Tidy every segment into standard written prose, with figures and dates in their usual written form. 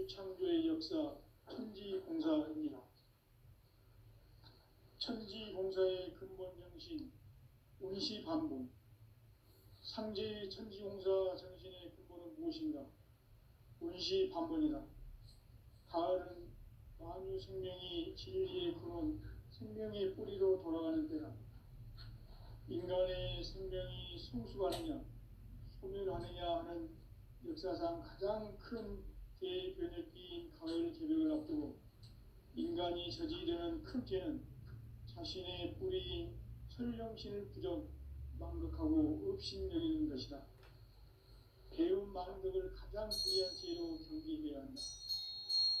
우주 창조의 역사 천지공사입니다. 천지공사의 근본 정신 운시반본. 상제의 천지공사 정신의 근본은 무엇인가? 운시반본이다. 가을은 만유 생명이 진리의 근원, 생명의 뿌리로 돌아가는 때다. 인간의 생명이 성숙하느냐, 소멸하느냐 하는 역사상 가장 큰 대변혁기인 가을 개벽을 앞두고 인간이 저지르는 큰 죄는 자신의 뿌리인 설령신을 부정, 망극하고 업신여기는 것이다. 배움 망덕을 가장 불의한 죄로 경계해야 한다.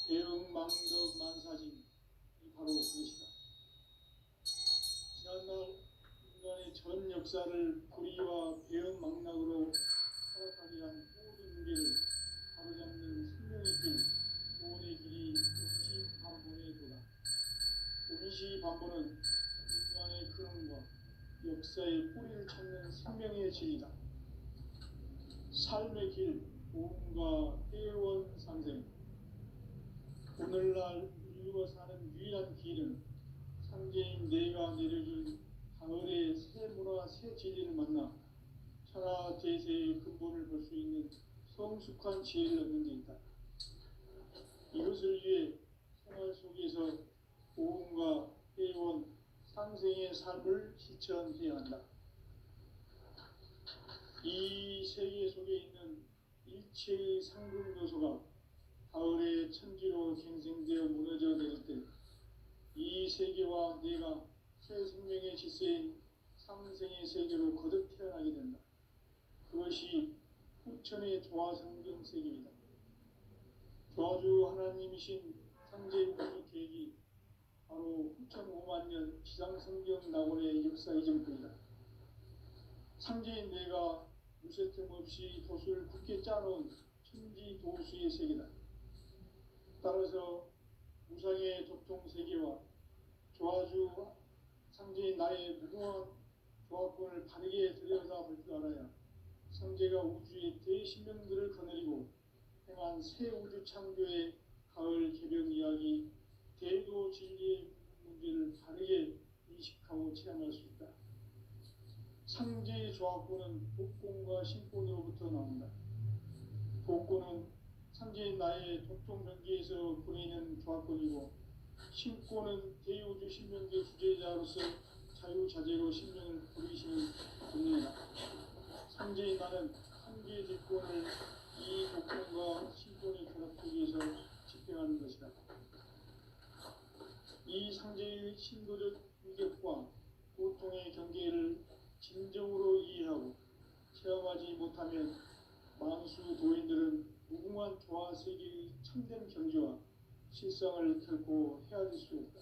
배움 망덕 만사진이 바로 그것이다. 지난날 인간의 전 역사를 불의와 배움 망락으로 타락하게 한 모든 문제를 바로잡는 생명의 길, 구원의 길이 운시반본의 도다. 운시반본은 인간의 근원과 역사의 뿌리를 찾는 생명의 진리다. 삶의 길, 보험과 회원 상생. 오늘날 인류가 사는 유일한 길은 상제인 내가 내려준 가을의 새 문화, 새 진리를 만나 천하 대세의 근본을 볼 수 있는 성숙한 지혜를 얻는 데 있다. 이것을 위해 생활 속에서 보험과 회원, 상생의 삶을 실천해야 한다. 이 세계 속에 있는 일체의 상급 요소가 가을의 천지로 갱생되어 무너져 내릴 때 이 세계와 내가 새 생명의 질서인 상생의 세계로 거듭 태어나게 된다. 그것이 후천의 조화성경 세계이다. 조화주 하나님이신 상제 우주 계획이 바로 후천 5만 년 지상성경 낙원의 역사 이전뿐이다. 상제인 내가 무쇠 틈 없이 도수를 굳게 짜놓은 천지 도수의 세계다. 따라서 무상의 도통 세계와 조화주 상제인 나의 무궁한 조화권을 바르게 들여다볼 줄 알아야 상제가 우주의 대신명들을 거느리고 행한 새 우주 창조의 가을 개벽 이야기, 대도 진리의 문제를 바르게 인식하고 체험할 수 있다. 상제의 조화권은 복권과 신권으로부터 나온다. 복권은 상제인 나의 도통 경계에서 보내는 조화권이고, 신권은 대우주 신명계 주제자로서 자유자재로 신명을 부리시는 본능이다. 상제인 나는 상제의 대권을 이 복권과 신권의 결합 속에서 집행하는 것이다. 이 상제의 신도적 위격과 고통의 경계를 진정으로 이해하고 체험하지 못하면 만수 도인들은 무궁한 조화 세계의 참된 경지와 실상을 결코 헤아릴 수 없다.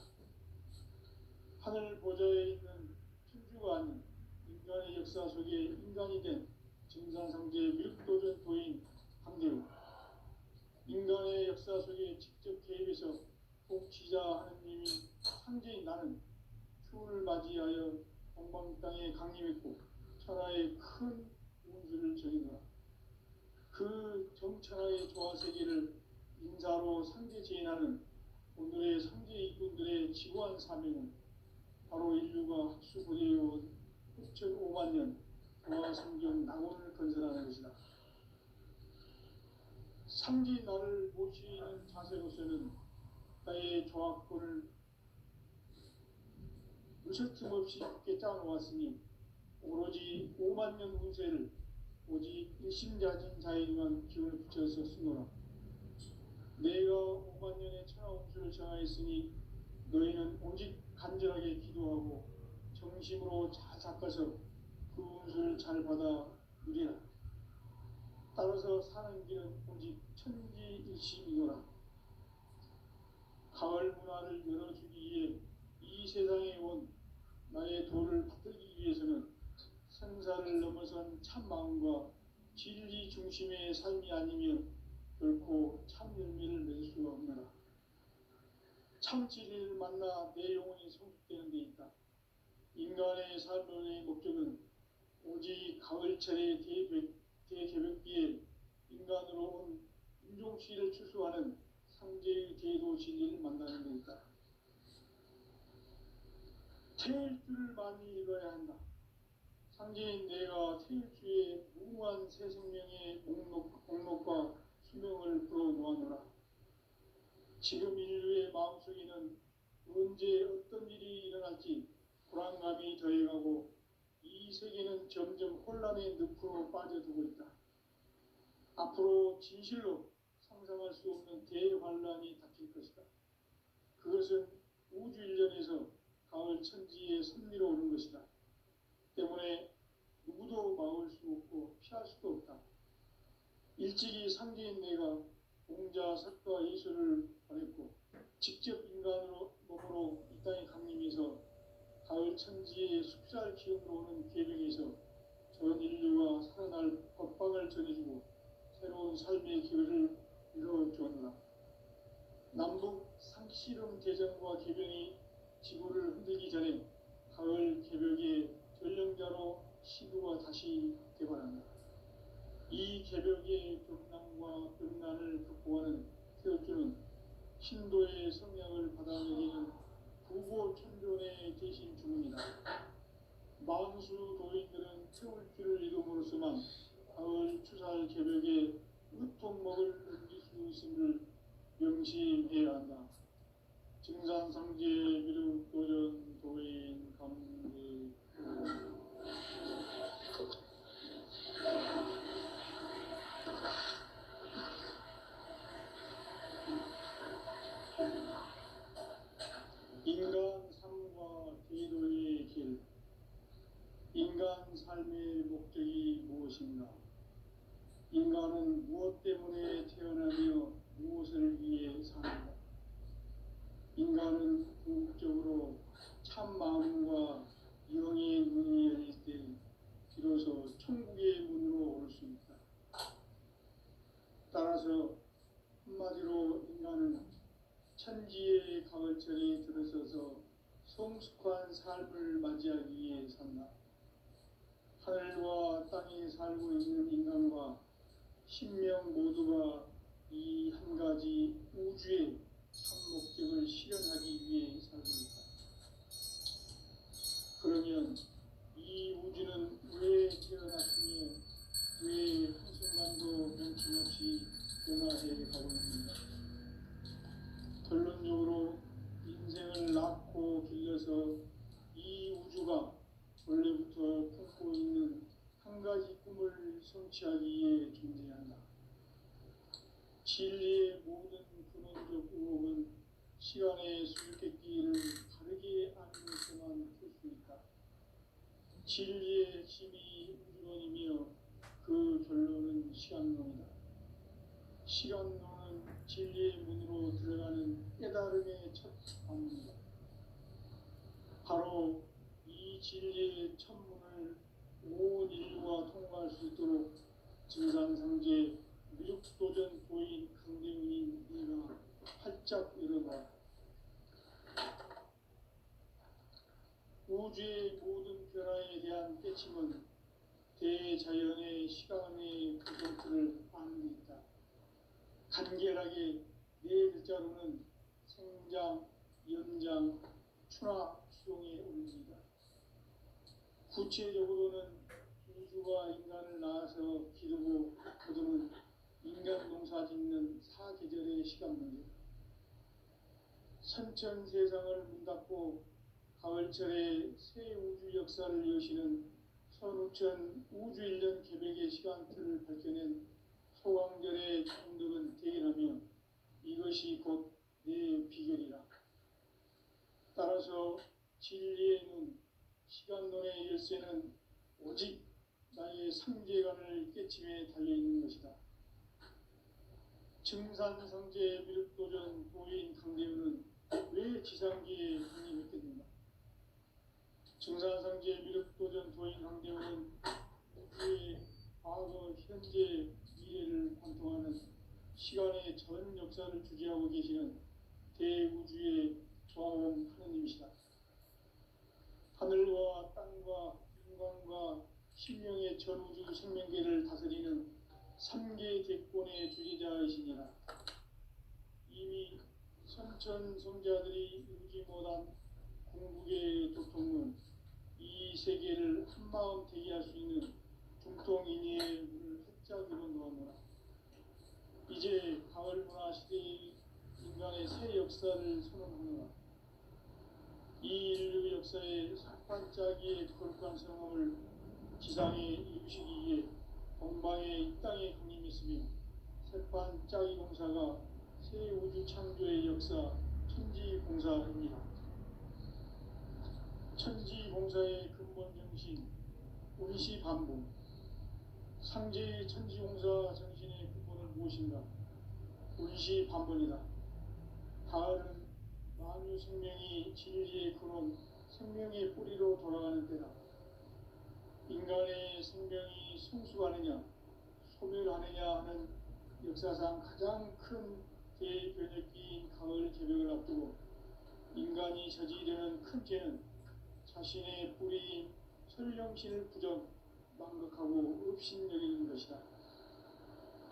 하늘 보좌에 있는 천주가 아닌 인간의 역사 속에 인간이 된 증산상제 밀도전 도인 강대우, 인간의 역사 속에 직접 개입해서 통치자 하느님인 상제인 나는 추운을 맞이하여 동방 땅에 강림했고 천하의 큰 운수를 적이노라. 그 정천하의 조화세계를 인사로 상제 제인하는 오늘의 상제 일꾼들의 지구한 사명은 바로 인류가 학수부대해온 6,5만 년 조화성경 낙원을 건설하는 것이다. 상제인 나를 모시는 자세로서는 나의 조화권을 무셔틈 없이 굳게 짜놓았으니 오로지 5만 년 운세를 오직 일심자진 자에게만 기운을 붙여서 쓰노라. 내가 5만 년의 천하 운수를 정하였으니 너희는 오직 간절하게 기도하고 정심으로 잘 닦아서 그 운수를 잘 받아 누리라. 따라서 사는 길은 오직 천지일심이노라. 가을 문화를 열어주기 위해 이 세상에 온 나의 도를 받들기 위해서는 생사를 넘어선 참 마음과 진리 중심의 삶이 아니면 결코 참 열매를 맺을 수가 없노라. 참 진리를 만나 내 영혼이 성숙되는 데 있다. 인간의 삶의 목적은 오직 가을철의 대개벽기에 인간으로 온 인종시를 추수하는 상제의 대도 진리를 만나는 것이다. 태일주를 많이 읽어야 한다. 상제인 내가 태일주의 무궁한 새 생명의 목록과 수명을 풀어놓아노라. 지금 인류의 마음속에는 언제 어떤 일이 일어날지 불안감이 더해가고 이 세계는 점점 혼란의 늪으로 빠져들고 있다. 앞으로 진실로 상상할 수 없는 대환란이 닥칠 것이다. 그것은 우주 일련에서 가을 천지에 선미로 오는 것이다. 때문에 누구도 막을 수 없고 피할 수도 없다. 일찍이 상제인 내가 공자, 석가, 예수를 보냈고 직접 인간으로 몸으로 이 땅에 강림해서 가을 천지의 숲살 기운으로 오는 계명에서 전 인류가 살아날 법방을 전해주고 새로운 삶의 기회를 이루어주었노라. 남북 상씨름 대전과 계병이 지구를 흔들기 전에 가을 개벽의 전령자로 시구가 다시 개발한다. 이 개벽의 벽난과 벽난을 극복하는 태엽주는 신도의 성량을 받아들이는 구고천존의 대신 주문이다. 만수 도인들은 태울주를 이름으로서만 가을 추살 개벽에 으통먹을 넘길 수 있음을 명심해야 한다. 증산상제 미륵도전 도인 감리 인간 삶과 대도의 길. 인간 삶의 목적이 무엇인가? 인간은 무엇 때문에 태어나며 무엇을 위해 사는가? 인간은 궁극적으로 참 마음과 영의 문이 열릴 때 비로소 천국의 문으로 올 수 있다. 따라서 한마디로 인간은 천지의 가을철에 들어서서 성숙한 삶을 맞이하기 위해 산다. 하늘과 땅에 살고 있는 인간과 신명 모두가 이 한 가지 우주의 참 목적을 실현하기 위해 살고 있다. 그러면 이 우주는 왜 태어났으며 왜 한순간도 멈춤없이 변화해 가고 있는가? 결론적으로 인생을 낳고 길러서 이 우주가 원래부터 품고 있는 한 가지 꿈을 성취하기 위해 존재한다. 진리의 모든 근원적 의혹은 시간의 수수께끼를 바르게 아는 것에만 풀 수 있다. 진리의 핵심이 우주론이며 그 결론은 시간론이다. 시간론은 진리의 문으로 들어가는 깨달음의 첫 방문이다. 바로 이 진리의 천문을 온 인류가 통과할 수 있도록 증산상제 미륵도전 도인 강대훈인 네가 활짝 열어봐. 우주의 모든 변화에 대한 깨침은 대자연의 시간의 구성틀을 아는 데 있다. 간결하게 네 글자로는 생장, 연장, 추나 추동의 원리이다. 구체적으로는 우주가 인간을 낳아서 기르고 거두는 인간 농사 짓는 사계절의 시간 문제. 선천 세상을 문 닫고 가을철에 새 우주 역사를 여시는 선우천 우주 일년 개벽의 시간틀을 밝혀낸 소강절의 총들은 대견하며 이것이 곧 내 비결이라. 따라서 진리의 눈, 시간론의 열쇠는 오직 나의 상제관을 깨침에 달려있는 것이다. 증산상제 미륵도전 도인 강대훈은 왜 지상기에 강림했겠는가? 증산상제 미륵도전 도인 강대훈은 우주의 과거, 현재, 미래를 관통하는 시간의 전 역사를 주재하고 계시는 대우주의 조화원 하느님이시다. 하늘과 땅과 인간과 신명의 전우주 생명계를 다스리는 삼계 대권의 주제자이시니라. 이미 수천 성자들이 이루지 못한 궁극의 도통은 이 세계를 한마음 되게 할 수 있는 중통인의의 문을 활짝 열어놓았노라. 이제 가을 문화 시대의 인간의 새 역사를 선언하노라. 이 인류 역사의 반짝이의 거룩한 성함을 지상에 이루시기 위해 동방의 이 땅에 강림했으며 새반짝이 공사가 새 우주 창조의 역사 천지봉사입니다. 천지봉사의 근본 정신 운시반복. 상제의 천지봉사 정신의 근본은 무엇인가? 운시반복이다. 가을은 만유 생명이 진리의 근원 생명의 뿌리로 돌아가는 때다. 인간의 생명이 성숙하느냐 소멸하느냐 하는 역사상 가장 큰 대변혁기인 가을 개벽을 앞두고 인간이 저지르는 큰 죄는 자신의 뿌리인 설령신을 부정 망각하고 업신여기는 것이다.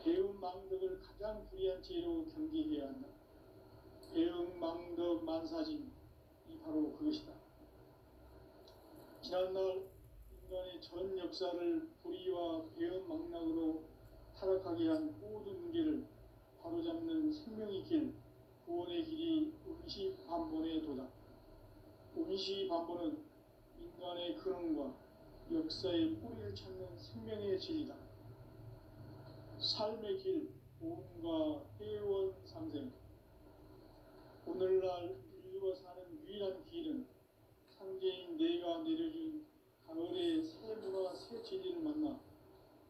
배움 망덕을 가장 불의한 죄로 경계해야 한다. 배움 망덕 만사짐이 바로 그것이다. 지난날 인간의 전 역사를 불의와 배움 망락으로 타락하게 한 모든 문제를 바로잡는 생명의 길, 구원의 길이 운시반본의 도다. 운시반본은 인간의 근원과 역사의 뿌리를 찾는 생명의 진리다. 삶의 길, 보험과 회원 상생. 오늘날 인류가 사는 유일한 길은 상제인 내가 내려준 가을의 새 문화 새 진리를 만나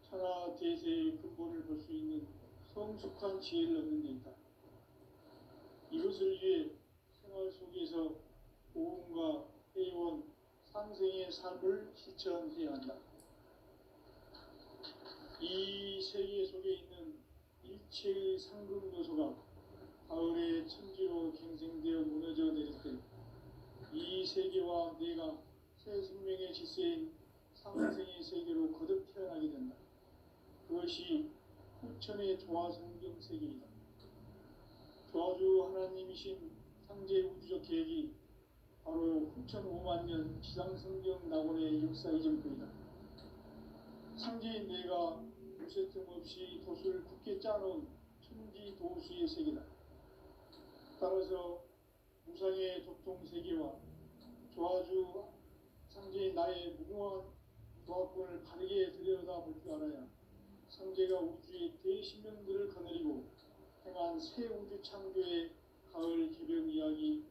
천하 대세의 근본을 볼 수 있는 성숙한 지혜를 얻는 데 있다. 이것을 위해 생활 속에서 보험과 회원 상생의 삶을 실천해야 한다. 이 세계 속에 있는 일체의 상급 요소가 가을의 천지로 갱생되어 무너져 내릴 때 이 세계와 내가 새 생명의 질서인 상생의 세계로 거듭 태어나게 된다. 그것이 후천의 조화성경 세계이다. 조화주 하나님이신 상제 우주적 계획이 바로 후천 5만 년 지상성경 낙원의 역사 이전부이다. 상제인 내가 무쇠틈 없이 도수를 굳게 짜놓은 천지 도수의 세계다. 따라서 무상의 도통 세계와 조화주 상제인 나의 무궁한 조화권을 바르게 들여다볼 줄 알아야 상제가 우주의 대신명들을 거느리고 행한 새 우주 창조의 가을 개벽 이야기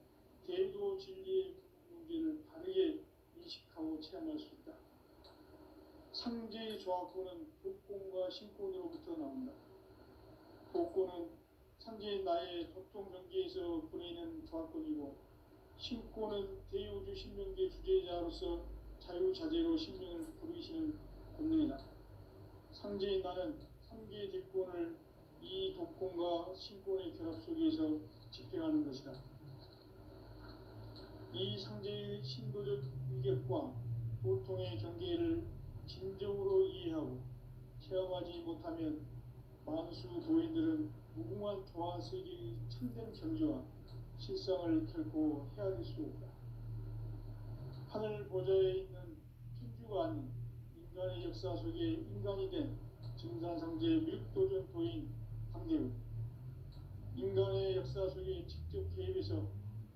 대도 진리의 문제를 바르게 인식하고 체험할 수 있다. 상제의 조화권은 복권과 신권으로부터 나온다. 복권은 상제인 나의 도통 경계에서 보내는 조화권이고 신권은 대우주 신명계 주제자로서 자유자재로 신명을 부르시는 권능이다. 상제인 나는 상계의 대권을 이 독권과 신권의 결합 속에서 집행하는 것이다. 이 상제의 신도적 위격과 보통의 경계를 진정으로 이해하고 체험하지 못하면 만수 도인들은 무궁한 조화세계의 참된 경지와 실상을 결코 헤아릴 수 없다. 하늘 보좌에 있는 천주가 아닌 인간의 역사 속에 인간이 된 증산상제 뮤도전 도인 황대우, 인간의 역사 속에 직접 개입해서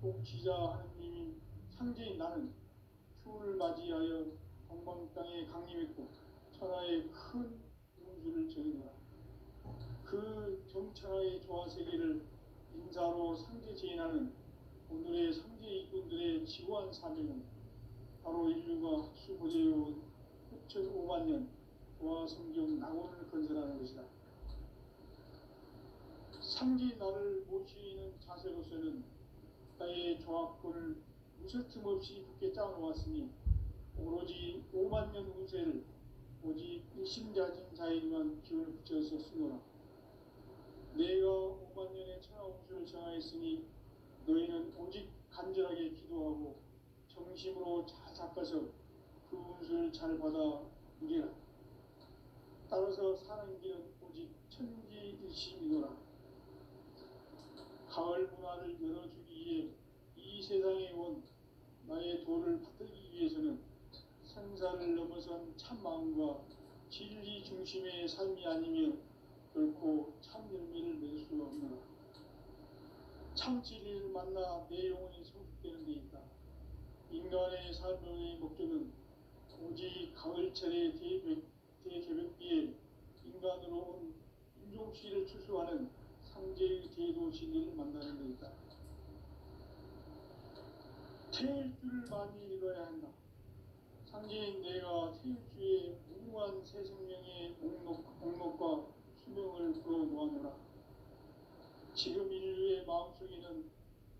통치자 하느님인 상제인 나는 추운을 맞이하여 동방 땅에 강림했고 천하의 큰 운수를 정해노라. 그 정천하의 조화세계를 인사로 상제 제인하는 오늘의 상제 일꾼들의 지구한 사명은 바로 인류가 수고되어온 6,5만 년 조화성경 낙원을 건설하는 것이다. 상제 나를 모시는 자세로서는 나의 조화권을 무쇠틈 없이 굳게 짜놓았으니 오로지 5만 년 운세를 오직 일심자진 자에게만 기운을 붙여서 쓰노라. 내가 5만 년의 천하 운수를 정하였으니 너희는 오직 간절하게 기도하고 정심으로 잘 닦아서 그 운수를 잘 받아 누리라. 따라서 사는 길은 오직 천지일심이노라. 가을 문화를 열어주기 위해 이 세상에 온 나의 도를 받들기 위해서는 생사를 넘어선 참 마음과 진리 중심의 삶이 아니면 결코 참 열매를 맺을 수 없노라. 참 진리를 만나 내 영혼이 성숙되는 데 있다. 인간의 삶의 목적은 오직 가을철의 대개벽기에 인간으로 온 인종시를 추수하는 상제의 제도 진리를 만나는 데 있다. 태일주를 많이 읽어야 한다. 상제인 내가 태일주의 무궁한 새 생명의 목록과 수명을 풀어놓아노라. 지금 인류의 마음속에는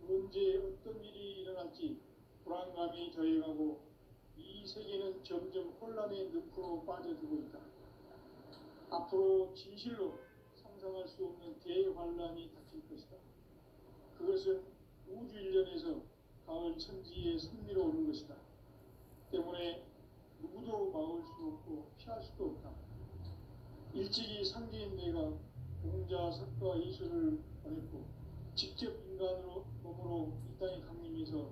언제 어떤 일이 일어날지 불안감이 더해가고 이 세계는 점점 혼란의 늪으로 빠져들고 있다. 앞으로 진실로 상상할 수 없는 대환란이 닥칠 것이다. 그것은 우주 일련에서 가을 천지에 선미로 오는 것이다. 때문에 누구도 막을 수 없고 피할 수도 없다. 일찍이 상제인 내가 공자, 석가, 예수를 보냈고 직접 인간으로 몸으로 이 땅에 강림해서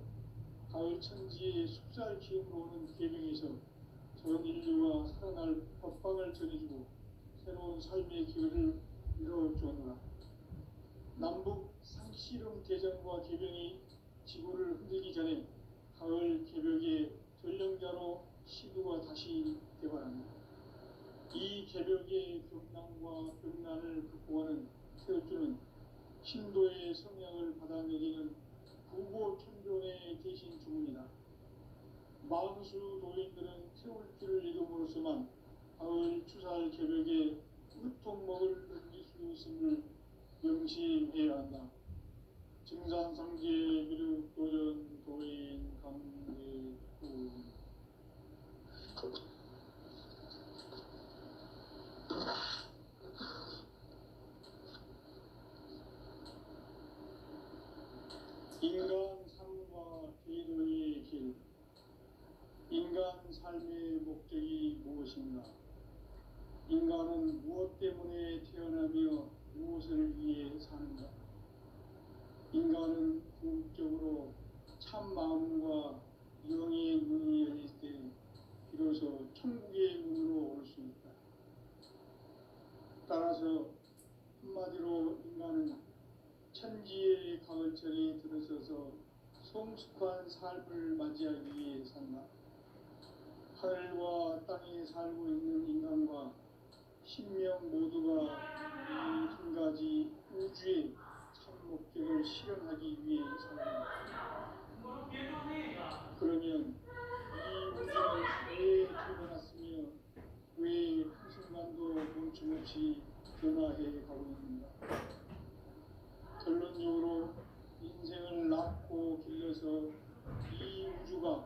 가을 천지의 숲살 기운으로 오는 계명에서 전 인류와 살아날 법방을 전해주고 새로운 삶의 기회를 이뤄주었노라. 남북 상씨름 대전과 개병이 지구를 흔들기 전에 가을 개벽의 전령자로 시도가 다시 개발합니다. 이 개벽의 격난과 격난을 극복하는 태엽주는 신도의 성향을 받아들이는 부고천존의 대신 주문이다. 만수 도인들은 태울주를 읽음으로써만 가을 추살 개벽의 으통목을 넘길 수 있음을 명심해야 한다. 증산상제 미륵 도전 도인 강대구 인간 삶과 기도의 길. 인간 삶의 목적이 무엇인가? 인간은 무엇 때문에 태어나며 무엇을 위해 사는가? 인간은 궁극적으로 참 마음과 영의 문이 열릴 때 비로소 천국의 문으로 올 수 있다. 따라서 한마디로 인간은 천지의 가을철에 들어서서 성숙한 삶을 맞이하기 위해 산다. 하늘과 땅에 살고 있는 인간과 신명 모두가 이 한 가지 우주의 참 목적을 실현하기 위해 산다. 그러면 이 우주는 왜 태어났으며 왜 한순간도 멈춤없이 변화해 가고 있는가? 결론적으로 인생을 낳고 길러서 이 우주가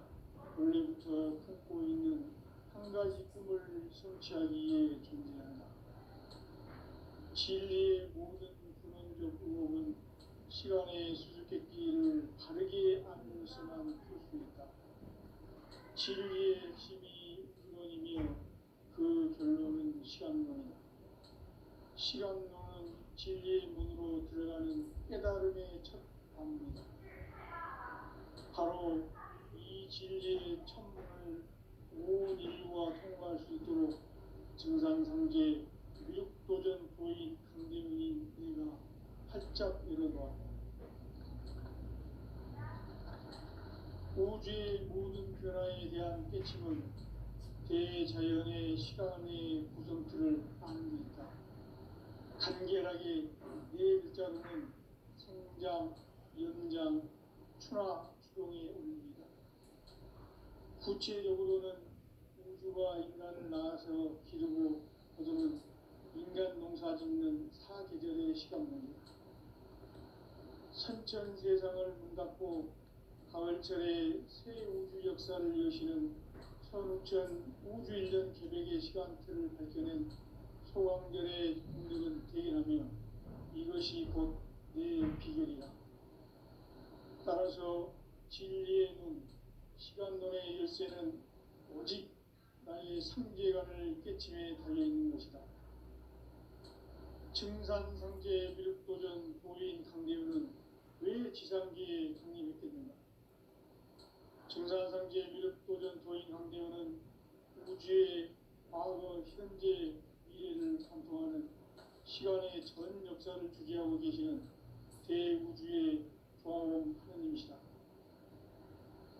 원래부터 품고 있는 한 가지 꿈을 성취하기 위해 존재한다. 진리의 모든 근원적 의혹은 시간의 수수께끼를 바르게 알면서만 풀 수 있다. 진리의 핵심이 근원이며 그 결론은 시간론이다. 시간론은 진리의 문으로 들어가는 깨달음의 첫 방문이다. 바로 이 진리의 천문을 온 인류가 통과할 수 있도록 증산상제 미륵도전 도인 강대문인 내가 활짝 열어놓았다. 우주의 모든 변화에 대한 깨침은 대자연의 시간의 구성틀을 아는 데 있다. 간결하게 네 글자로는 생장, 연장, 추나 추동에 올립니다. 구체적으로는 우주가 인간을 낳아서 기르고 거두는 인간 농사 짓는 사계절의 시간문이다. 선천 세상을 문 닫고 가을철에 새 우주 역사를 여시는 선우천 우주일년 개벽의 시간틀을 밝혀낸 소강절의 능력은 대견하며 이것이 곧 내 비결이다. 따라서 진리의 눈, 시간론의 열쇠는 오직 나의 상제관을 깨침에 달려있는 것이다. 증산상제 미륵도전 도인 강대우는 증산상제 미륵도전 도인 강대원은 우주의 과거, 현재, 미래를 관통하는 시간의 전 역사를 주재하고 계시는 대우주의 조화원 하느님이시다.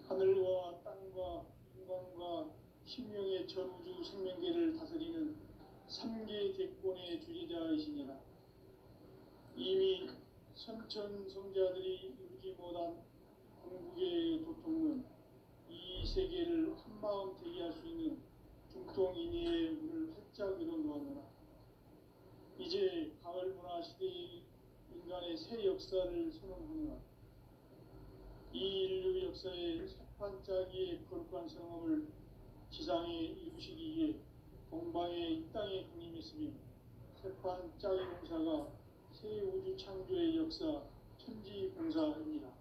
하늘과 땅과 인간과 신명의 전우주 생명계를 다스리는 삼계 대권의 주재자이시니라. 이미 선천성자들이 이루지 못한 궁극의 도통은 이 세계를 한마음 되게 할 수 있는 중통인의의 문을 활짝 열어놓았노라. 이제 가을 문화 시대의 인간의 새 역사를 선언하노라. 이 인류 역사의 새판짜기의 거룩한 성업을 지상에 이루시기 위해 동방의 이 땅에 강림했으며 새판짜기 공사가 새 우주 창조의 역사 천지공사입니다.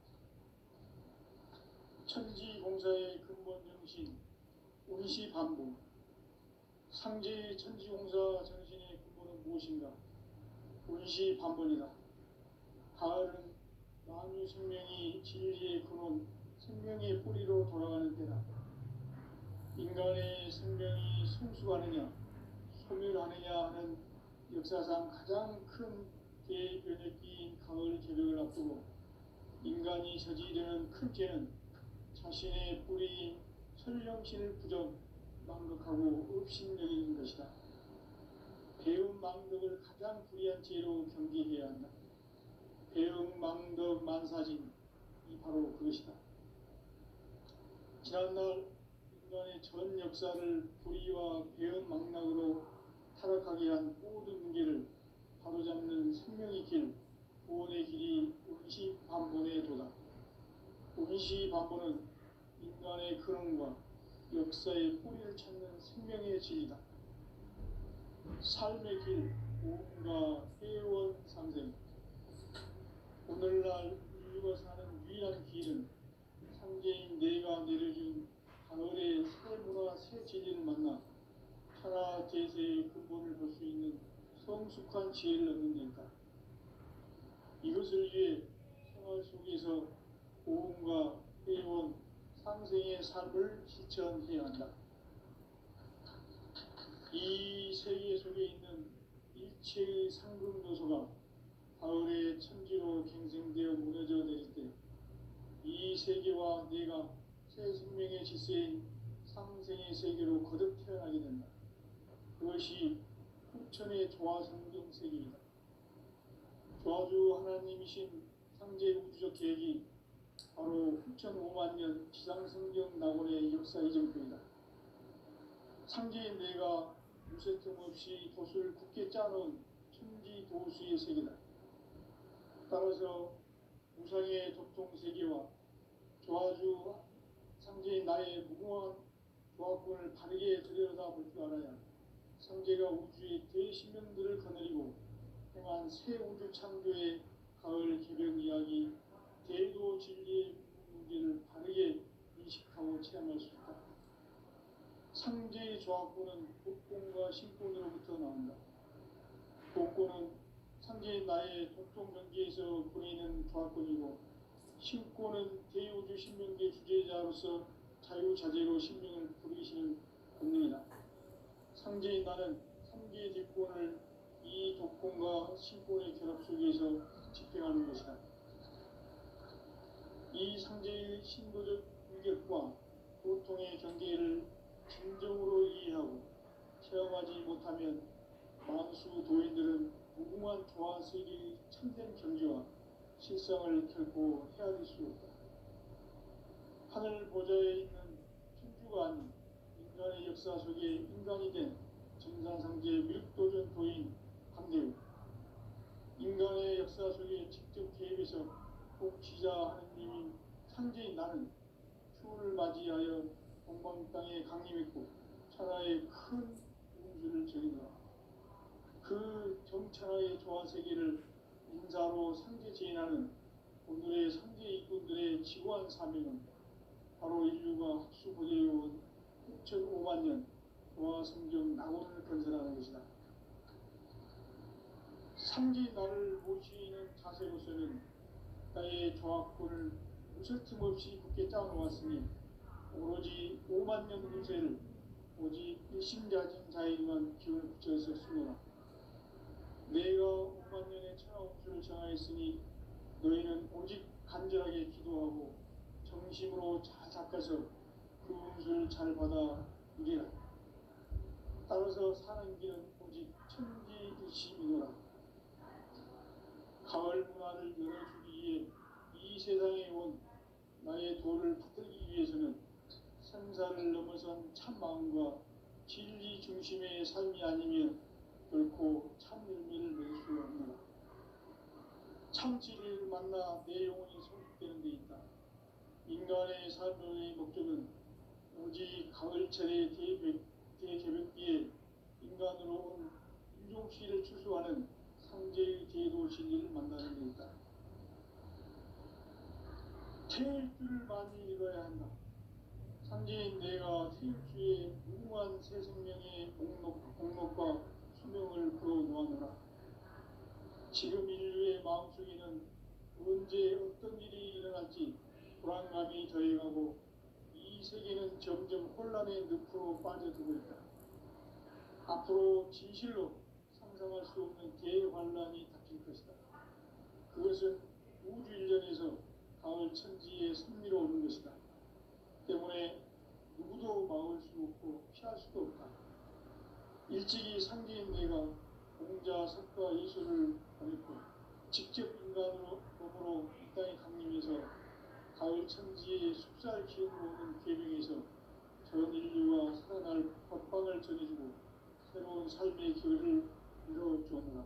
천지공사의 근본 정신 운시반복. 상제의 천지공사 정신의 근본은 무엇인가? 운시반복이다. 가을은 만유 생명이 진리의 근원, 생명의 뿌리로 돌아가는 때다. 인간의 생명이 성숙하느냐, 소멸하느냐 하는 역사상 가장 큰 대변혁기인 가을 개벽을 앞두고 인간이 저지르는 큰 죄는 자신의 뿌리인 설령신을 부정, 망극하고 업신여기는 것이다. 배움 망덕을 가장 불의한 죄로 경계해야 한다. 배움 망덕 만사진이 바로 그것이다. 지난날 인간의 전 역사를 불의와 배움 망락으로 타락하게 한 모든 문제를 바로잡는 생명의 길, 구원의 길이 운시반본의 도다. 운시반본은 인간의 근원과 역사의 뿌리를 찾는 생명의 진리다. 삶의 길, 오음과 회원 상생. 오늘날 인류가 사는 유일한 길은 상제인 내가 내려준 가을의 새 문화, 새 진리를 만나 천하 제세의 근본을 볼 수 있는 성숙한 지혜를 얻는 데다. 이것을 위해 생활 속에서 오음과 회원, 상생의 삶을 실천해야 한다. 이 세계 속에 있는 일체의 상금도서가 가을의 천지로 갱생되어 무너져 내릴 때 이 세계와 내가 새 생명의 질서인 상생의 세계로 거듭 태어나게 된다. 그것이 후천의 조화성경 세계이다. 조화주 하나님이신 상제 우주적 계획이 바로 후천 5만 년 지상성경 낙원의 역사 이전표이다. 상제인 내가 무쇠 틈 없이 돛을 굳게 짜놓은 천지 도수의 세계다. 따라서 무상의 도통 세계와 조화주 상제인 나의 무궁한 조화권을 바르게 들여다볼 줄 알아야 상제가 우주의 대신명들을 거느리고 행한 새 우주 창조의 가을 개벽 이야기, 대도 진리의 문제를 바르게 인식하고 체험할 수 있다. 상제의 조화권은 복권과 신권으로부터 나온다. 복권은 상제인 나의 도통 경계에서 보내는 조화권이고, 신권은 대우주 신명계 주제자로서 자유자재로 신명을 부르시는 권능이다. 상제인 나는 3개의 대권을 이 독권과 신권의 결합 속에서 집행하는 것이다. 이 상제의 신도적 인격과 도통의 경계를 진정으로 이해하고 체험하지 못하면 만수 도인들은 무궁한 조화 세계의 참된 경지와 실상을 결코 헤아릴 수 없다. 하늘 보좌에 있는 천주가 아닌 인간의 역사 속에 인간이 된 정산상제 미륵도전 도인 강대우. 인간의 역사 속에 직접 개입해서 복지자 하느님인 상제인 나는 추운을 맞이하여 동방 땅에 강림했고 천하의 큰 우주를 저리노라. 그 정천하의 조화세계를 인사로 상제 제인하는 오늘의 상제 일꾼들의 지고한 사명은 바로 인류가 학수고대해온 6,5만 년 조화성경 낙원을 건설하는 것이다. 상제 나를 모시는 자세로서는 나의 조화권을 무설틈 없이 굳게 짜놓았으니 오로지 5만 년 운세를 오직 일심자진 자에게만 기운을 붙여서 쓰노라. 내가 5만 년의 천하운수를 정하였으니 너희는 오직 간절하게 기도하고 정심으로 잘 닦아서 그 운수를 잘 받아 누리라. 따라서 사는 길은 오직 천지일심이노라. 가을 문화를 열어주기 위해 이 세상에 온 나의 도를 붙들기 위해서는 생사를 넘어선 참 마음과 진리 중심의 삶이 아니면 결코 참 열매를 맺을 수 없노라. 참 진리를 만나 내 영혼이 성숙되는 데 있다. 인간의 삶의 목적은 오직 가을철의 대개벽기에 인간으로 온 인종시를 추수하는 상제의 제도 진리를 만나는 데 있다. 태일주를 많이 읽어야 한다. 상제인 내가 태일주의 무궁한 새 생명의 목록과 수명을 풀어놓아노라. 지금 인류의 마음속에는 언제 어떤 일이 일어날지 불안감이 더해가고 이 세계는 점점 혼란의 늪으로 빠져들고 있다. 앞으로 진실로 상상할 수 없는 대환란이 닥칠 것이다. 그것은 우주 일련에서 가을 천지의 섭리로 오는 것이다. 때문에 누구도 막을 수 없고 피할 수도 없다. 일찍이 상제인 내가 공자, 석가, 이수를 보냈고 직접 인간으로 몸으로 이 땅에 강림해서 가을 천지의 숲살 기운으로 오는 계명에서 전 인류와 살아날 법방을 전해주고 새로운 삶의 길을 이뤄주었노라.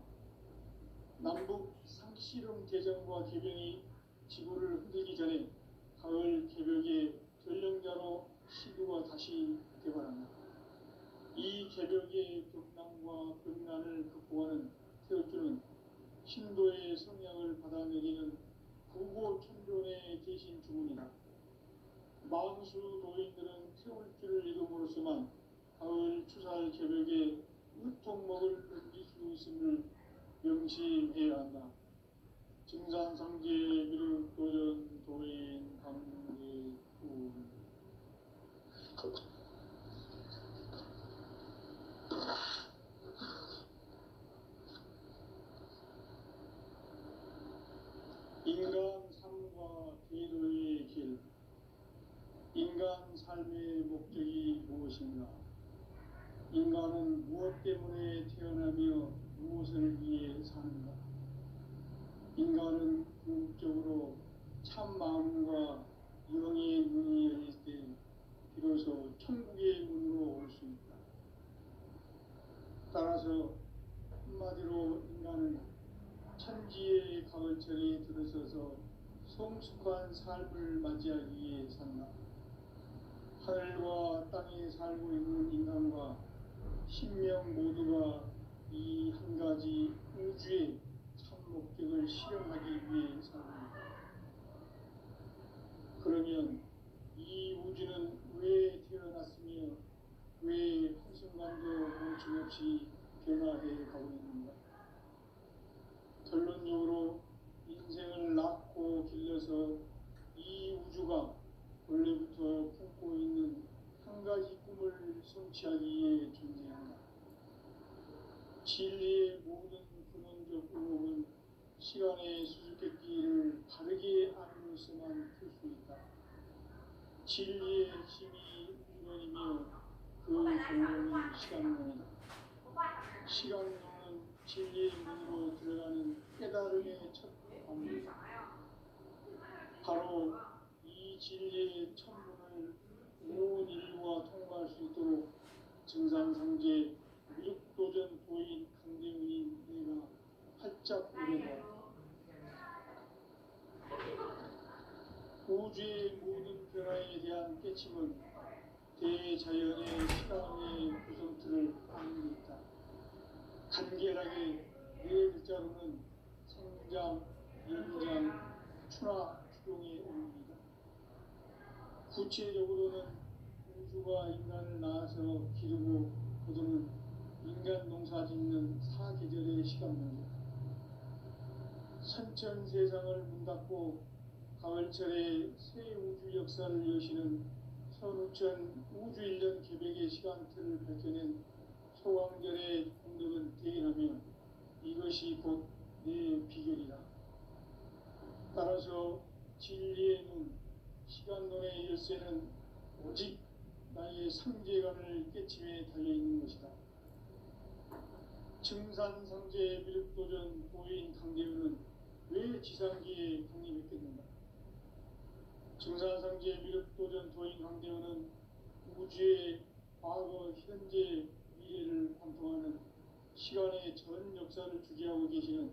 남북 상씨름 대전과 개병이 지구를 흔들기 전에 가을 개벽의 전령자로 시두가 다시 개발한다. 이 개벽의 격난과 병난을 극복하는 태어주는 신도의 성향을 받아내리는 구고천존의 대신 주문이다. 만수 도인들은 태울주를 이름으로서만 가을 추살 개벽에 으통목을 던질 수 있음을 명심해야 한다. 증산상제 미륵 도전 도인 강제군 인간 삶과 대도의 길. 인간 삶의 목적이 무엇인가? 인간은 무엇 때문에 태어나며 무엇을 위해 사는가? 인간은 궁극적으로 참 마음과 영의 문이 열릴 때 비로소 천국의 문으로 올 수 있다. 따라서 한마디로 인간은 천지의 가을철에 들어서서 성숙한 삶을 맞이하기 위해 산다. 하늘과 땅에 살고 있는 인간과 신명 모두가 이 한 가지 우주의 참 목적을 실현하기 위해 산다. 그러면 이 우주는 왜 태어났으며 왜 한순간도 멈춤없이 변화해 가고 있는가? 결론적으로 인생을 낳고 길러서 이 우주가 원래부터 품고 있는 한 가지 꿈을 성취하기 위해 존재한다. 진리의 모든 근원적 의목은 시간의 수수께끼를 바르게 알므로서만 풀 수 있다. 진리의 핵심이 우주론이며 그 근원은 시간론이다. 시간론은 진리의 문으로 들어가는 깨달음의 첫 방문이다. 바로 이 진리의 천문을 온 인류가 통과할 수 있도록 증산상제 미륵도전 도인 강대훈인 내가 활짝 노래하다. 우주의 모든 변화에 대한 깨침은 대자연의 시간의 구성틀을 아는 데 있다. 간결하게 네 글자로는 생장, 연장, 추나, 추동의 의미이다. 구체적으로는 우주가 인간을 낳아서 기르고 거두는 인간 농사 짓는 사계절의 시간론이다. 선천 세상을 문 닫고 가을철에 새 우주 역사를 여시는 선우천 우주일년 계백의 시간틀을 밝혀낸 소광절의 공덕은 대견하며 이것이 곧 내 비결이다. 따라서 진리의 눈, 시간론의 열쇠는 오직 나의 상제관을 깨침에 달려있는 것이다. 증산상제 미륵도전 도인 강대우는 왜 지상기에 독립했겠는가? 증산상제 미륵도전 도인 강대우는 우주의 과거, 현재, 미래를 관통하는 시간의 전 역사를 주재하고 계시는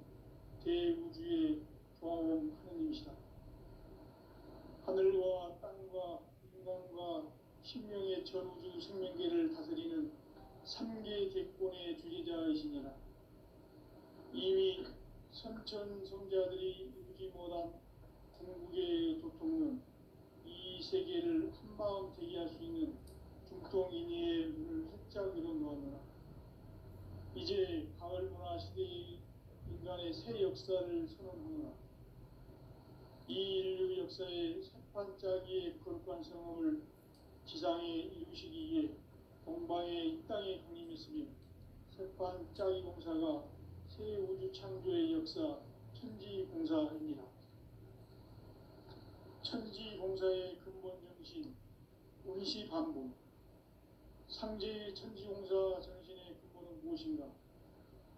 대우주의 조화원 하느님이시다. 하늘과 땅과 인간과 신명의 전우주 생명계를 다스리는 3계 대권의 주재자이시니라. 이미 선천성자들이 이루지 못한 궁극의 도통은 이 세계를 한마음 되게 할 수 있는 중통인의의 문을 활짝 열어놓았노라. 이제 가을 문화 시대의 인간의 새 역사를 선언하노라. 이 인류 역사의 새반짝이의 거룩한 성험을 지상에 이루시기 위해 동방의 이 땅에 강림했으며 새반짝이 공사가 새 우주 창조의 역사 천지공사입니다. 천지공사의 근본 정신 운시반복. 상제의 천지공사 정신의 근본은 무엇인가?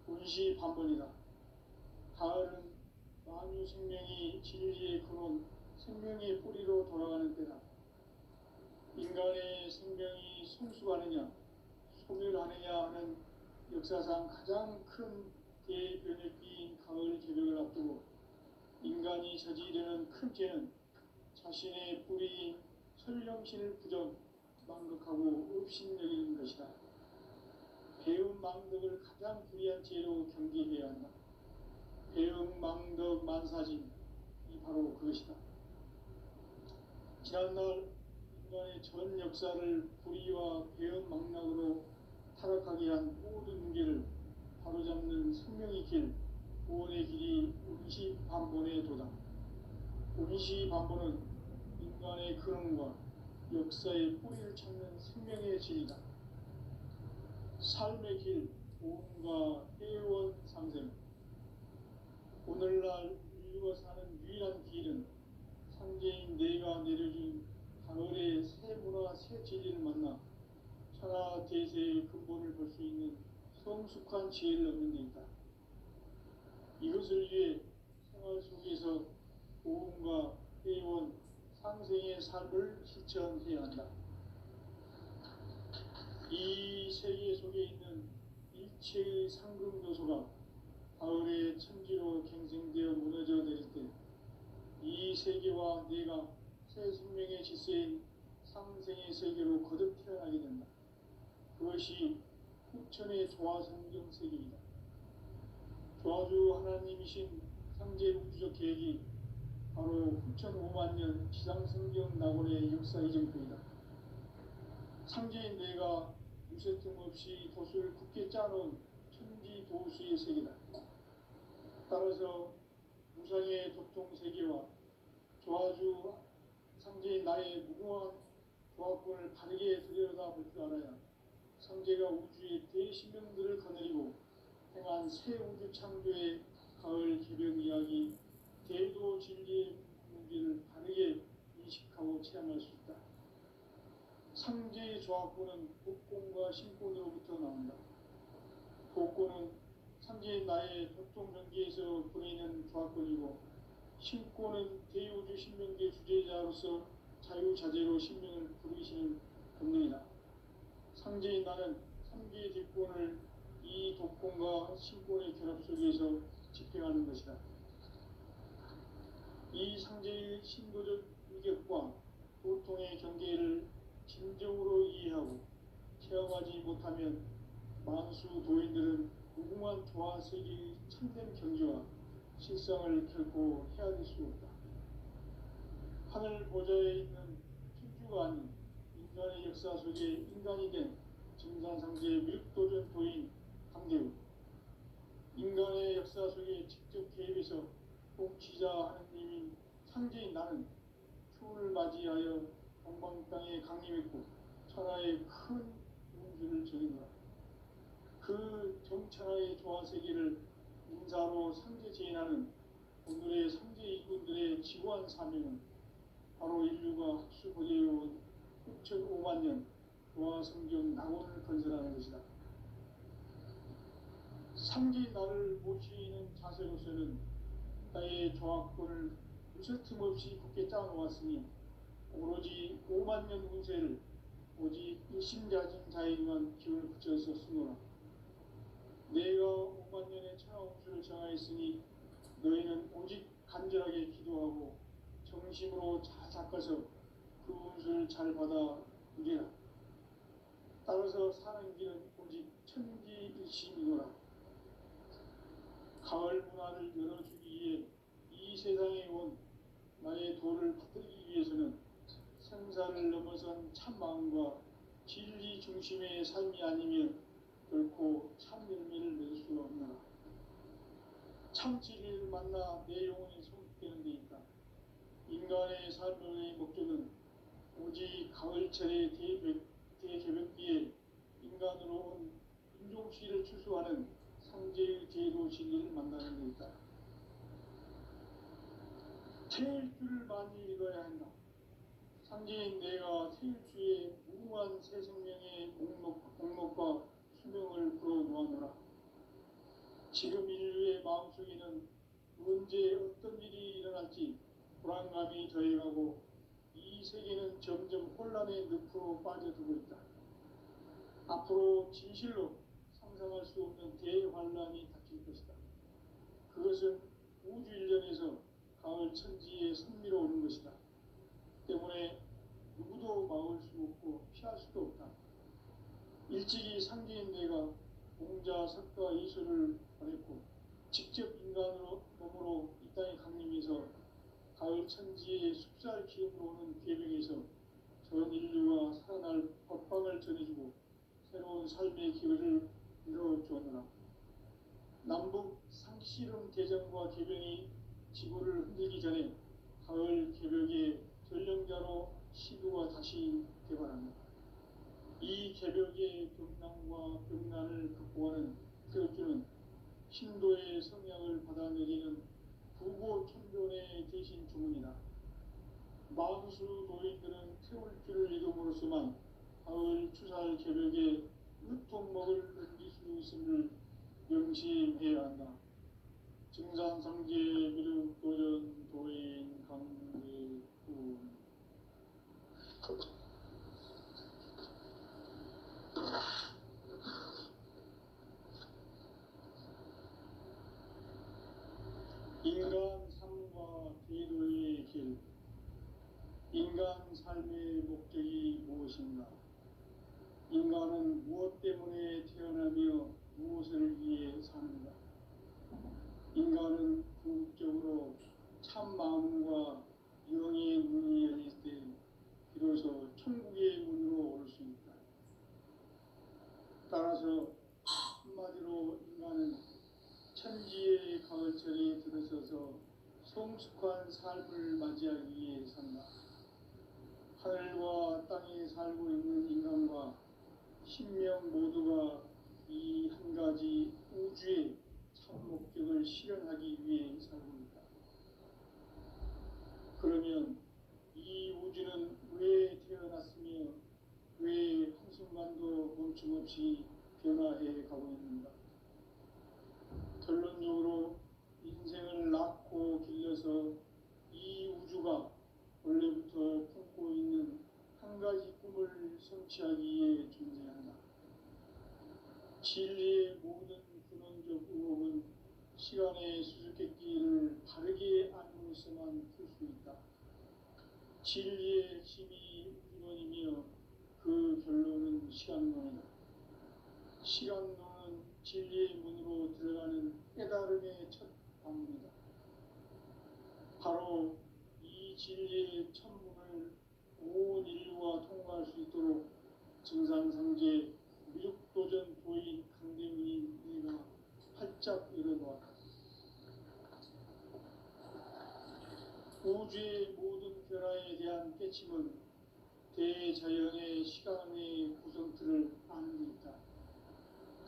운시반복이다. 가을은 만유 생명이 진리의 근원, 생명의 뿌리로 돌아가는 때다. 인간의 생명이 성숙하느냐, 소멸하느냐 하는 역사상 가장 큰 대변혁기인 가을 개벽을 앞두고 인간이 저지르는 큰 죄는 자신의 뿌리인 설령신을 부정, 망극하고 업신여기는 것이다. 배움 망덕을 가장 불의한 죄로 경계해야 한다. 배움 망덕 만사진이 바로 그것이다. 지난날 인간의 전 역사를 불의와 배움 망락으로 타락하게 한 모든 문제를 바로잡는 생명의 길, 구원의 길이 운시반본의 도다. 운시반본은 인간의 근원과 역사의 뿌리를 찾는 생명의 진리다. 삶의 길, 보험과 회원 상생. 오늘날 인류가 사는 유일한 길은 상제인 내가 내려준 가을의 새 문화, 새 진리를 만나 천하 대세의 근본을 볼 수 있는 성숙한 지혜를 얻는 데 있다. 이것을 위해 생활 속에서 보험과 회원, 상생의 삶을 실천해야 한다. 이 세계 속에 있는 일체의 상금요소가 가을의 천지로 갱생되어 무너져 내릴 때 이 세계와 내가 새 생명의 질서인 상생의 세계로 거듭 태어나게 된다. 그것이 후천의 조화성경 세계이다. 조화주 하나님이신 상제 우주적 계획이 바로 후천 5만 년 지상성경 낙원의 역사 이정표이다. 상제인 내가 무쇠 틈 없이 돛을 굳게 짜놓은 천지 도수의 세계다. 따라서 무상의 도통 세계와 조화주 상제인 나의 무궁한 조화권을 바르게 들여다볼 줄 알아야 상제가 우주의 대신명들을 거느리고 행한 새 우주 창조의 가을 개벽 이야기, 대도 진리의 문제를 바르게 인식하고 체험할 수 있다. 상제의 조화권은 복권과 신권으로부터 나온다. 복권은 상제인 나의 도통전기에서 보내는 조화권이고, 신권은 대우주 신명계 주제자로서 자유자재로 신명을 부르시는 본능이다. 상제인 나는 3개의 뒷권을 이 독권과 신권의 결합 속에서 집행하는 것이다. 이 상제의 신도적 위격과 도통의 경계를 진정으로 이해하고 체험하지 못하면 만수 도인들은 무궁한 조화세계의 참된 경지와 실상을 결코 헤아릴 수 없다. 하늘 보좌에 있는 천주가 아닌 인간의 역사 속에 인간이 된 증산상제의 미륵도전 도인 강대우. 인간의 역사 속에 직접 개입해서 통치자 하느님인 상제인 나는 추운을 맞이하여 동방 땅에 강림했고 천하의 큰 운수를 전했노라. 그 정천하의 조화세계를 인사로 상제제인하는 오늘의 상제 이군들의 지구한 사명은 바로 인류가 학수고대해온 6,500만 년 조화성경 낙원을 건설하는 것이다. 상제 나를 모시는 자세로서는 나의 조합권을 무쇠틈 없이 굳게 짜놓았으니 오로지 5만 년 운세를 오직 일심가진 자에게만 기운을 붙여서 쓰노라. 내가 5만 년의 천하운수를 정하였으니 너희는 오직 간절하게 기도하고 정심으로 잘 닦아서 그 운수를 잘 받아 누리라. 따라서 사는 길은 오직 천지일심이노라. 가을 문화를 열어주기 위해 이 세상에 온 나의 도를 받들기 위해서는 생사를 넘어선 참마음과 진리 중심의 삶이 아니면 결코 참 열매를 맺을 수가 없노라. 참 진리를 만나 내 영혼이 성숙되는 데 있다. 인간의 삶의 목적은 오직 가을철의 대개벽기에 인간으로 온 인종시를 추수하는 상제의 제도 진리를 만나는 데 있다. 태일주를 많이 읽어야 한다. 상제인 내가 태일주의 무궁한 새 생명의 목록과 수명을 풀어놓았노라. 지금 인류의 마음속에는 언제 어떤 일이 일어날지 불안감이 더해가고 이 세계는 점점 혼란의 늪으로 빠져들고 있다. 앞으로 진실로 상상할 수 없는 대환란이 닥칠 것이다. 그것은 우주 일련에서 가을 천지에 선미로 오는 것이다. 때문에 누구도 막을 수 없고 피할 수도 없다. 일찍이 상제인 내가 공자, 석가, 이수를 보냈고 직접 인간으로 몸으로 이 땅에 강림해서 가을 천지의 숲살 기업으로 오는 계명에서 전 인류가 살아날 법방을 전해주고 새로운 삶의 기회를 이뤄주었노라. 남북 상씨름 대전과 개병이 지구를 흔들기 전에 가을 개벽의 전령자로 시도가 다시 개발합니다. 이 개벽의 벽난과 벽난을 극복하는 태울주는 신도의 성향을 받아내리는 부고천존의 대신 주문이다. 만수 도인들은 태울주를 이름으로서만 가을 추살 개벽에 으통목을 넘길 수 있음을 명심해야 한다. 증산상제 미륵 도전 도인 강대군 인간 삶과 대도의 길. 인간 삶의 목적이 무엇인가? 인간은 무엇 때문에 태어나며 무엇을 위해 사는가? 인간은 궁극적으로 참 마음과 영의 문이 열릴 때 비로소 천국의 문으로 올 수 있다. 따라서 한마디로 인간은 천지의 가을철에 들어서서 성숙한 삶을 맞이하기 위해 산다. 하늘과 땅에 살고 있는 인간과 신명 모두가 이 한 가지 우주의 참 목적을 실현하기 위해 살고 있다. 그러면 이 우주는 왜 태어났으며 왜 한순간도 멈춤없이 변화해 가고 있는가? 결론적으로 인생을 낳고 길러서 이 우주가 원래부터 품고 있는 한 가지 꿈을 성취하기 위해 존재한다. 진리의 모든 근원적 의혹은 시간의 수수께끼를 바르게 알므로서만 풀 수 있다. 진리의 핵심이 우주론이며 그 결론은 시간론이다. 시간론은 진리의 문으로 들어가는 깨달음의 첫 방문이다. 바로 이 진리의 천문을 온 인류가 통과할 수 있도록 증산상제 미륵도전 도인 강대문인 내가 활짝 열어놓았다. 우주의 모든 변화에 대한 깨침은 대자연의 시간의 구성틀을